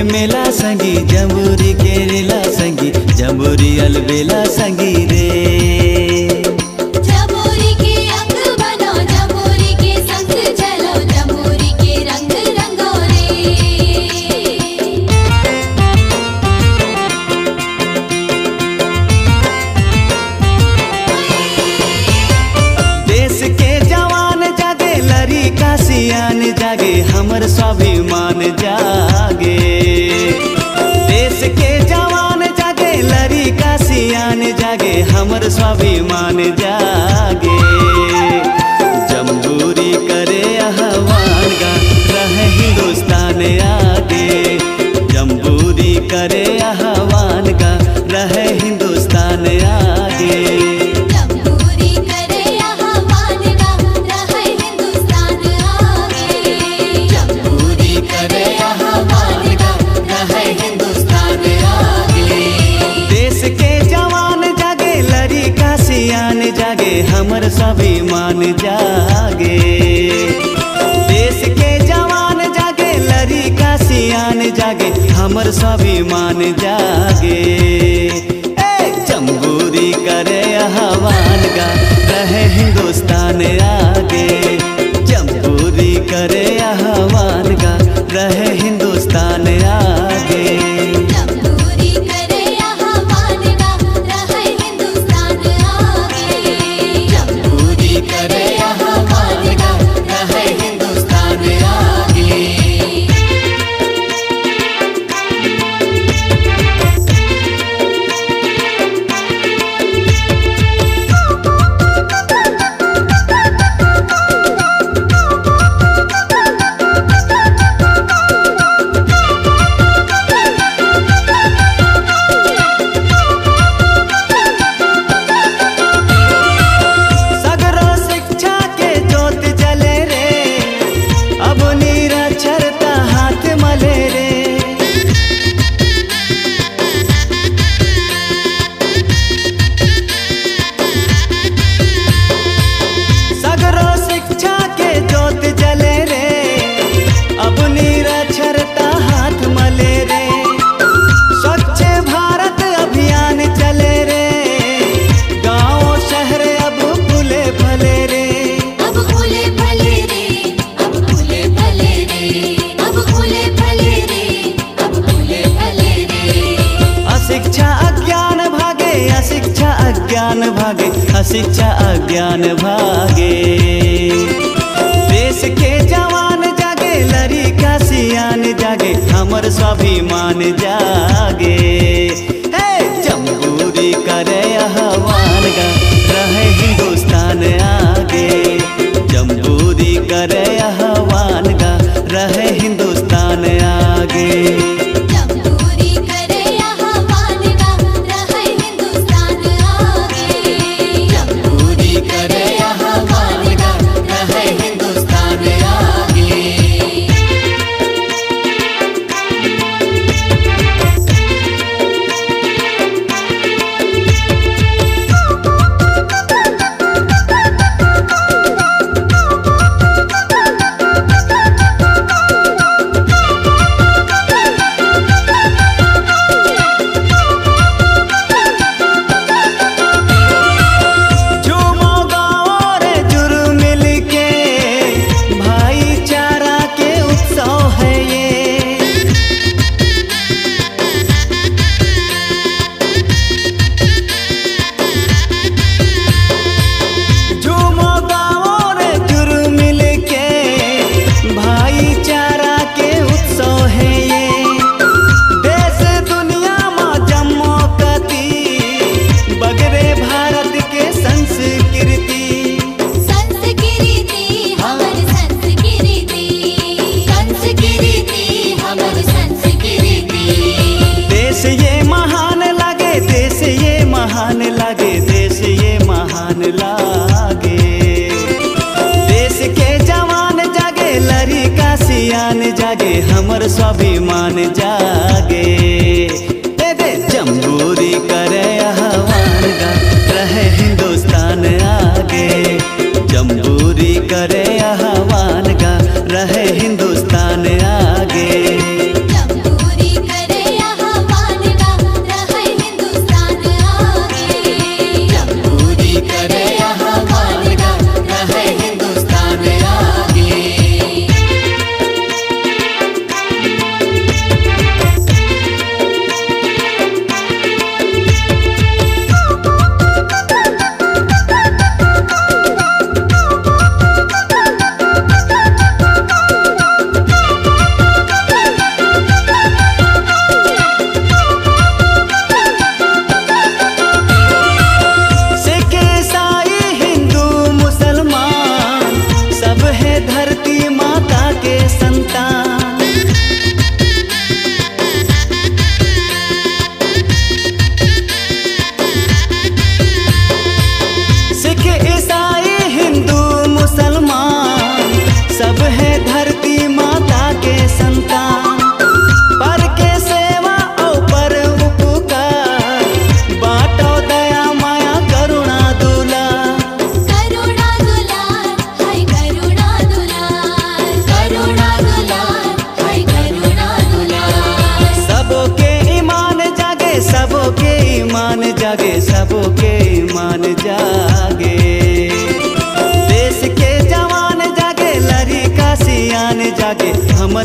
मेला संगी जमुरी के रेला संगी जमुरी अलबेला संगी रे। जमुरी के अंग बनो जमुरी के संग चलो जमुरी के रंग रंगो रे। देश के जवान जागे लरी का सियान जागे हमर स्वाभिमान जागे। देश के जवान जागे लरी का सियान जागे हमर स्वाभिमान जागे। जम्बूरी करे आह्वान गा रहे हिंदुस्तान आगे। जम्बूरी करे आह्वान गा रहे हिंदुस्तान आगे। जम्बूरी करे आह्वान गा रहे हिंदुस्तान आगे। जम्बूरी करे आह्वान गा रहे हिंदुस्तान आगे। देश के जवान जागे लरी का सियान जागे हमर स्वाभिमान जागे। देश के जवान जागे लरी का सियान जागे हमर स्वाभिमान जागे। जम्बूरी करे आह्वान गा रहे हिंदुस्तान आगे। जम्बूरी करे आह्वान गा रहे हिंदुस्तान आगे। जम्बूरी करे आह्वान गा रहे हिंदुस्तान आगे। जम्बूरी करे आह्वान गा रहे हिंदुस्तान आगे। सगरो शिक्षा के जोत जले रे अब निरक्षरता हाथ मले रे। सगरो शिक्षा के जोत जले रे अब निरक्षरता हाथ मले रे। स्वच्छ भारत अभियान चले रे गांव शहर अब फूले फले रे। अब फूले फले रे अब फूले फले रे अब फूले फले रे अब फूले फले रे। अशिक्षा अज्ञान भागे अशिक्षा अज्ञान भागे अशिक्षा अज्ञान भागे। देश के जवान जागे लरी का सियान जागे हमर स्वाभिमान जागे। जम्बूरी करे आह्वान गा रहे हिंदुस्तान आगे। जम्बूरी करे आह्वान गा रहे हिंदुस्तान आगे। जम्बूरी करे आह्वान गा रहे हिंदुस्तान आगे। जम्बूरी करे आह्वान गा रहे हिंदुस्तान आगे। झूमो गाँव रे जुर मिल के भाईचारा के उत्सव है ये। झूमो गाँव रे जुर मिल के भाईचारा के उत्सव है ये। देश दुनिया में जम्मो कती बगरे भारत के संस्कृति। संस्कृति हमर संस्कृति संस्कृति हमर संस्कृति। देश ये महान लागे देश ये महान लागे देश ये महान लागे। देश के जवान जागे लरी का सियान जागे हमर स्वाभिमान जागे। जम्बूरी करे आह्वान गा रहे हिंदुस्तान आगे। जम्बूरी करे आह्वान गा रहे हिंदुस्तान आगे। जम्बूरी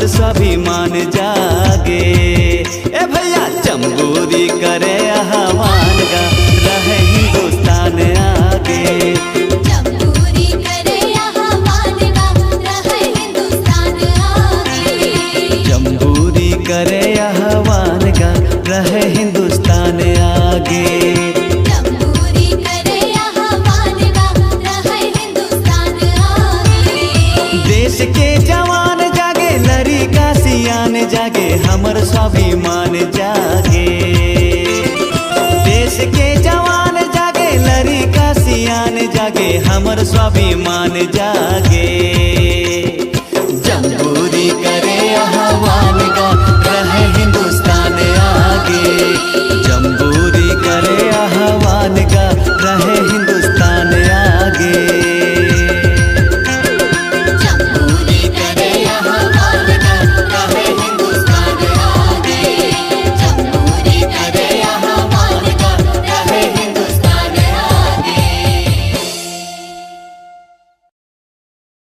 हमर स्वाभिमान जागे। ए भैया जम्बूरी करे आह्वान गा रहे हिंदुस्तान आगे। जम्बूरी करे आह्वान गा रहे हिंदुस्तान आगे। जम्बूरी करे आह्वान गा रहे हिंदुस्तान आगे। जम्बूरी करे आह्वान गा रहे हिंदुस्तान आगे। देश के जवान जागे लड़ी का सियान जागे हमर स्वाभिमान जागे। देश के जवान जागे लड़ी का सियान जागे हमर स्वाभिमान जागे। जम्बूरी करे आह्वान